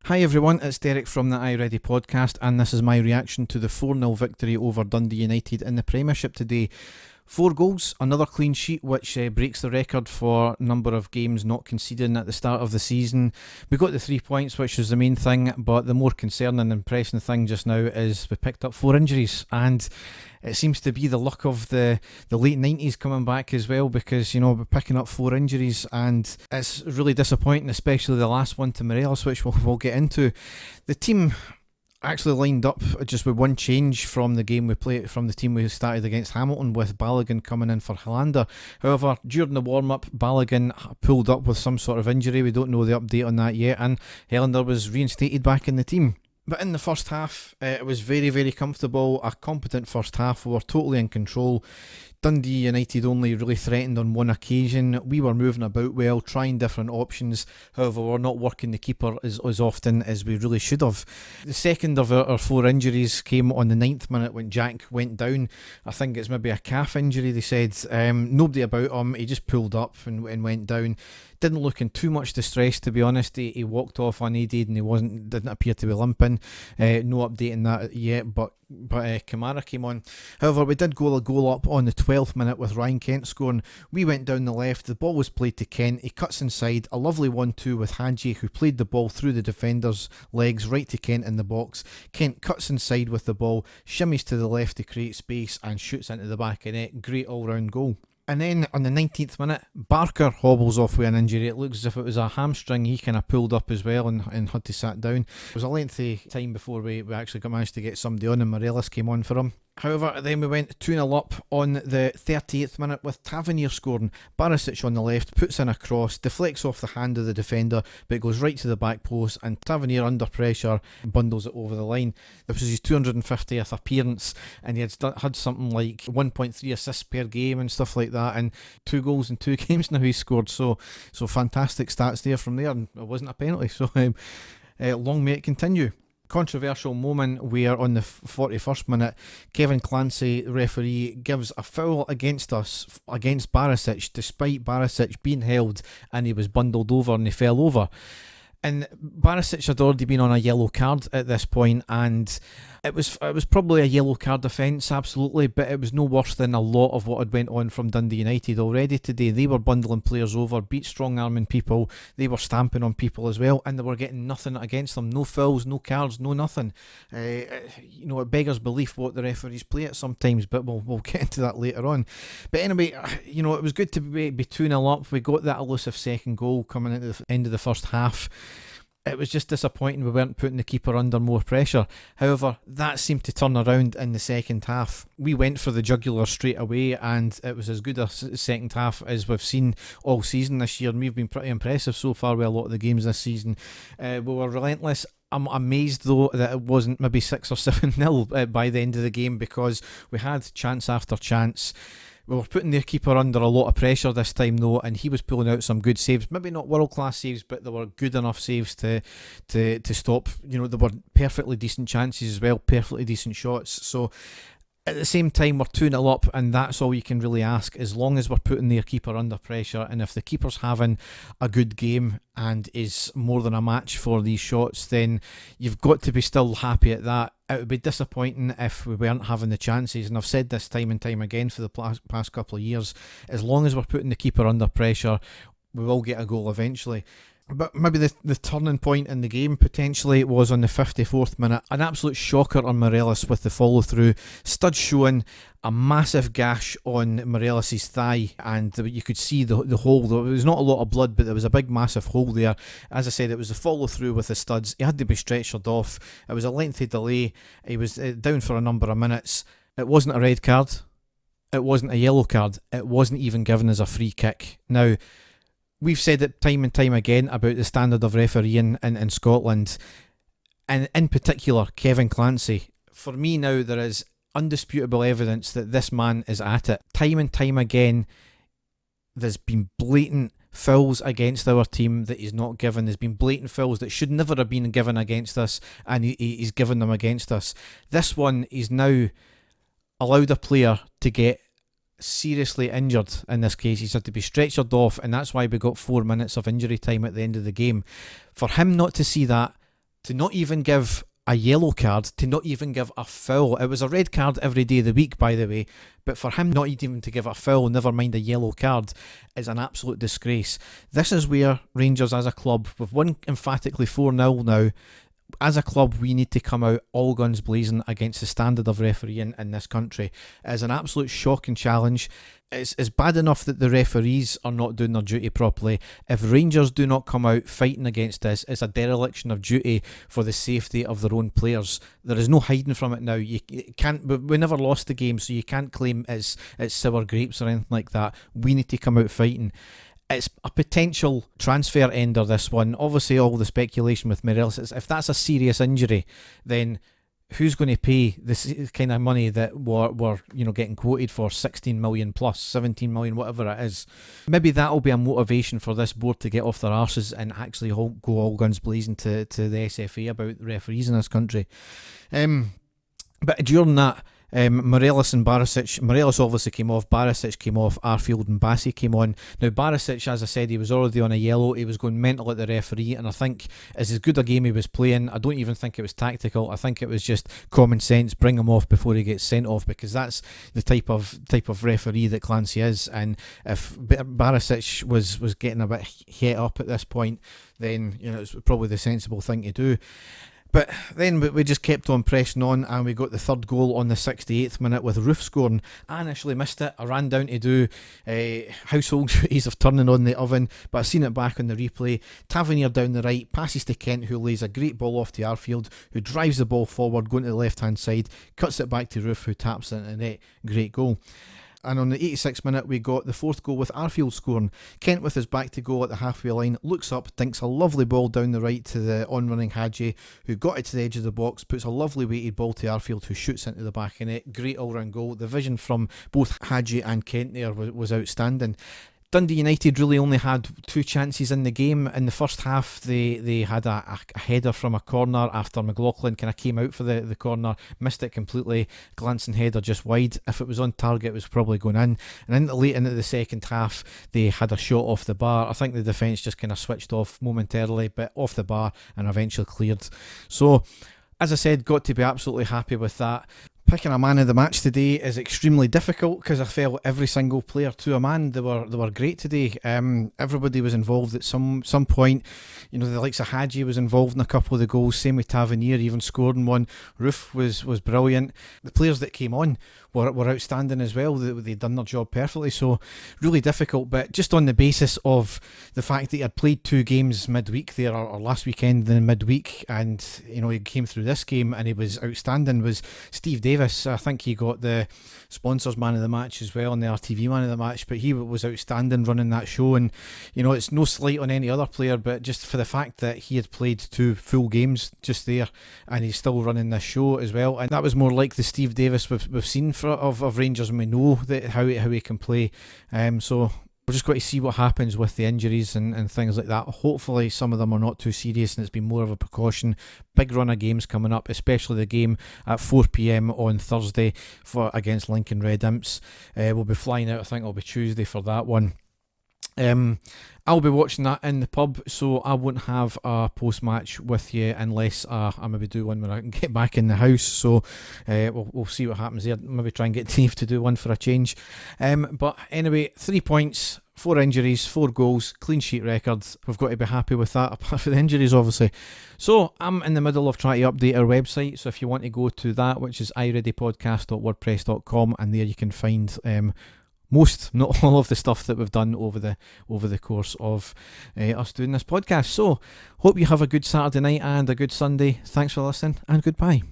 Hi everyone, it's Derek from the iReady podcast, and this is my reaction to the 4-0 victory over Dundee United in the Premiership today. 4 goals, another clean sheet, which breaks the record for number of games not conceding at the start of the season. We got the 3 points, which was the main thing, but the more concerning and impressive thing just now is we picked up 4 injuries, and it seems to be the luck of the late 90s coming back as well, because, you know, we're picking up 4 injuries, and it's really disappointing, especially the last one to Morelos, which we'll get into. The team actually lined up just with one change from the game we played, from the team we started against Hamilton, with Balogun coming in for Hollander. However, during the warm-up, Balogun pulled up with some sort of injury. We don't know the update on that yet, and Hollander was reinstated back in the team. But in the first half, it was very, very comfortable, a competent first half. We were totally in control. Dundee United only really threatened on one occasion. We were moving about well, trying different options. However, we're not working the keeper as often as we really should have. The second of our 4 injuries came on the 9th minute when Jack went down. I think it's maybe a calf injury, they said. Nobody about him. He just pulled up and went down. Didn't look in too much distress, to be honest. He walked off unaided and he didn't appear to be limping. No update on that yet, but Kamara came on. However, we did goal a goal up on the 12th minute with Ryan Kent scoring. We went down the left, the ball was played to Kent, he cuts inside, a lovely 1-2 with Hadji, who played the ball through the defender's legs right to Kent in the box. Kent cuts inside with the ball, shimmies to the left to create space and shoots into the back of net. Great all round goal. And then on the 19th minute, Barker hobbles off with an injury. It looks as if it was a hamstring. He kind of pulled up as well and had to sit down. It was a lengthy time before we actually managed to get somebody on, and Morelos came on for him. However, then we went 2-0 up on the 38th minute with Tavernier scoring. Barisic on the left puts in a cross, deflects off the hand of the defender, but it goes right to the back post, and Tavernier, under pressure, bundles it over the line. This was his 250th appearance, and he had something like 1.3 assists per game and stuff like that, and 2 goals in 2 games now he's scored. So fantastic stats there from there, and it wasn't a penalty, so long may it continue. Controversial moment where on the 41st minute, Kevin Clancy, the referee, gives a foul against us, against Barisic, despite Barisic being held, and he was bundled over and he fell over. And Barisic had already been on a yellow card at this point, and it was probably a yellow card offence, absolutely, but it was no worse than a lot of what had went on from Dundee United already today. They were bundling players over, beat strong-arming people, they were stamping on people as well, and they were getting nothing against them. No fouls, no cards, no nothing. It beggars belief what the referees play at sometimes, but we'll get into that later on. But anyway, it was good to be 2-0 up. We got that elusive second goal coming into the end of the first half. It was just disappointing we weren't putting the keeper under more pressure. However, that seemed to turn around in the second half. We went for the jugular straight away, and it was as good a second half as we've seen all season this year, and we've been pretty impressive so far with a lot of the games this season. We were relentless. I'm amazed though that it wasn't maybe 6 or 7-0 by the end of the game, because we had chance after chance. We were putting their keeper under a lot of pressure this time though, and he was pulling out some good saves. Maybe not world-class saves, but they were good enough saves to stop. There were perfectly decent chances as well, perfectly decent shots. So at the same time, we're 2-0 up, and that's all you can really ask, as long as we're putting their keeper under pressure. And if the keeper's having a good game and is more than a match for these shots, then you've got to be still happy at that. It would be disappointing if we weren't having the chances, and I've said this time and time again for the past couple of years, as long as we're putting the keeper under pressure, we will get a goal eventually. But maybe the turning point in the game potentially was on the 54th minute. An absolute shocker on Morelos with the follow through. Stud showing a massive gash on Morelos' thigh, and you could see the hole. There was not a lot of blood, but there was a big massive hole there. As I said, it was the follow through with the studs. He had to be stretchered off. It was a lengthy delay. He was down for a number of minutes. It wasn't a red card. It wasn't a yellow card. It wasn't even given as a free kick. Now, we've said it time and time again about the standard of refereeing in Scotland, and in particular Kevin Clancy. For me now, there is undisputable evidence that this man is at it. Time and time again, there's been blatant fouls against our team that he's not given. There's been blatant fouls that should never have been given against us, and he's given them against us. This one, he's now allowed a player to get seriously injured. In this case, he's had to be stretchered off, and that's why we got 4 minutes of injury time at the end of the game. For him not to see that, to not even give a yellow card, to not even give a foul. It was a red card every day of the week, by the way, but for him not even to give a foul, never mind a yellow card, is an absolute disgrace. This is where Rangers as a club, we've won emphatically 4-0 now. As a club, we need to come out all guns blazing against the standard of refereeing in this country. It is an absolute shocking challenge. It's bad enough that the referees are not doing their duty properly. If Rangers do not come out fighting against this, it's a dereliction of duty for the safety of their own players. There is no hiding from it now. You can't. We never lost the game, so you can't claim it's sour grapes or anything like that. We need to come out fighting. It's a potential transfer ender, this one. Obviously, all the speculation with Morelos is if that's a serious injury, then who's going to pay this kind of money that we're getting quoted for 16 million plus 17 million, whatever it is? Maybe that'll be a motivation for this board to get off their arses and actually go all guns blazing to the SFA about referees in this country. But during that, Morelos and Barisic, Morelos obviously came off, Barisic came off, Arfield and Bassey came on. Now Barisic, as I said, he was already on a yellow, he was going mental at the referee, and I think as good a game he was playing, I don't even think it was tactical. I think it was just common sense, bring him off before he gets sent off, because that's the type of referee that Clancy is. And if Barisic was getting a bit het up at this point, then it's probably the sensible thing to do. But then we just kept on pressing on, and we got the third goal on the 68th minute with Roof scoring. I initially missed it. I ran down to do household duties of turning on the oven, but I've seen it back on the replay. Tavernier down the right, passes to Kent, who lays a great ball off to Arfield, who drives the ball forward, going to the left-hand side, cuts it back to Roof, who taps it in the net. Great goal. And on the 86th minute, we got the fourth goal with Arfield scoring. Kent, with his back to goal at the halfway line, looks up, dinks a lovely ball down the right to the on-running Hadji, who got it to the edge of the box, puts a lovely weighted ball to Arfield, who shoots into the back of it. Great all-round goal. The vision from both Hadji and Kent there was outstanding. Dundee United really only had two chances in the game. In the first half, they had a header from a corner after McLaughlin kind of came out for the corner, missed it completely, glancing header just wide. If it was on target, it was probably going in. And late into the second half, they had a shot off the bar. I think the defence just kind of switched off momentarily, but off the bar and eventually cleared. So, as I said, got to be absolutely happy with that. Picking a man of the match today is extremely difficult because I felt every single player to a man, they were great today. Everybody was involved at some point. The likes of Hadji was involved in a couple of the goals, same with Tavernier, even scored in one. Roof was brilliant. The players that came on were outstanding as well. They'd done their job perfectly, so really difficult. But just on the basis of the fact that he had played two games midweek there, or last weekend then midweek, and he came through this game and he was outstanding, was Steve Davis. I think he got the sponsors man of the match as well and the RTV man of the match, but he was outstanding running that show. And it's no slight on any other player, but just for the fact that he had played two full games just there and he's still running this show as well, and that was more like the Steve Davis we've seen of Rangers, and we know that how he can play. So we're just going to see what happens with the injuries and things like that. Hopefully some of them are not too serious and it's been more of a precaution. Big run of games coming up, especially the game at 4 p.m. on Thursday against Lincoln Red Imps. We'll be flying out, I think it'll be Tuesday for that one. I'll be watching that in the pub, so I won't have a post-match with you unless I maybe do one when I can get back in the house. So we'll see what happens there. Maybe try and get Dave to do one for a change. But anyway, 3 points, 4 injuries, 4 goals, clean sheet record. We've got to be happy with that, apart from the injuries obviously. So I'm in the middle of trying to update our website, so if you want to go to that, which is ireadypodcast.wordpress.com, and there you can find most, not all of the stuff that we've done over the course of us doing this podcast. So hope you have a good Saturday night and a good Sunday. Thanks for listening, and goodbye.